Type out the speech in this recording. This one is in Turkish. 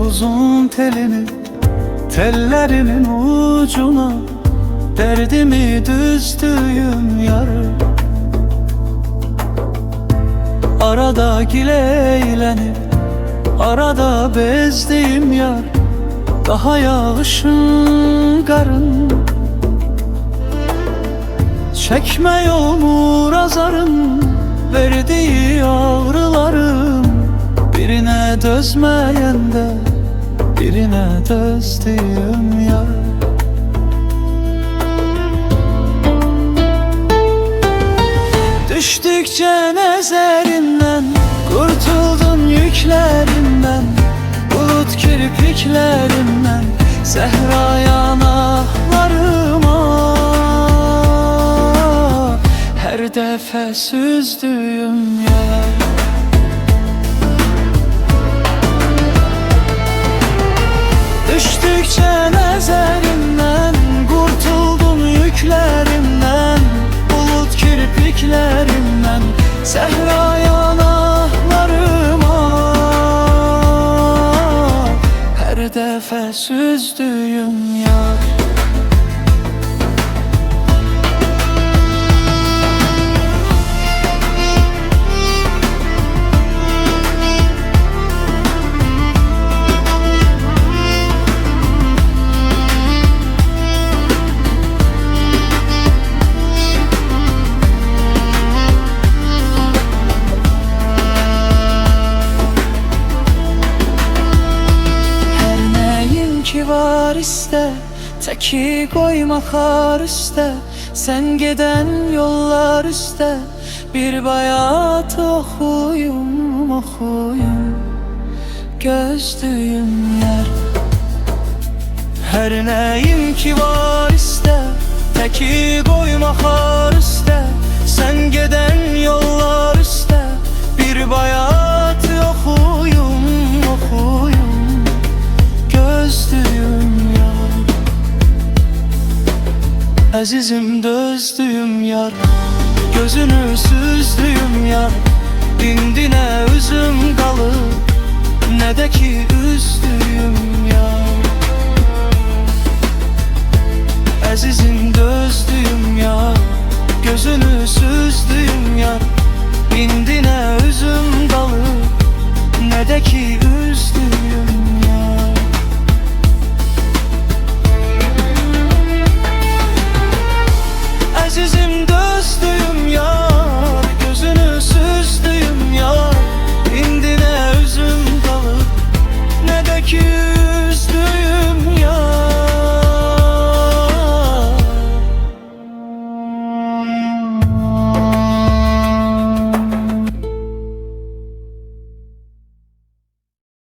uzun telini, tellerimin ucuna derdimi düzdüğüm yar. Arada gileylenip arada bezdiğim yar, daha yağışın karın. Çekme yağmur azarım, verdiği ağrılarım, birine dözmeyen de birine dözdüğüm yar. Düştükçe nezerinden, kurtuldun yüklerimden, bulut kirpiklerimden, zehra yanaklarıma. Her defa süzdüğüm yer. Düştükçe nezerinden, kurtuldun yüklerimden, bulut kirpiklerimden, zehra yanaklarıma. Her defa süzdüğüm yar. Var iste, teki koyma kar üste, sen giden yollar üste, bir bayat okuyum okuyum, gözlüğüm yer. Her neyim ki var iste, teki koyma kar üste, sen giden yollar üste, bir bayat okuyum okuyum, gözlüğüm yar. Azizim dözdüğüm yar, gözünü süzdüğüm yar, dindine üzüm kalıp ne de ki üz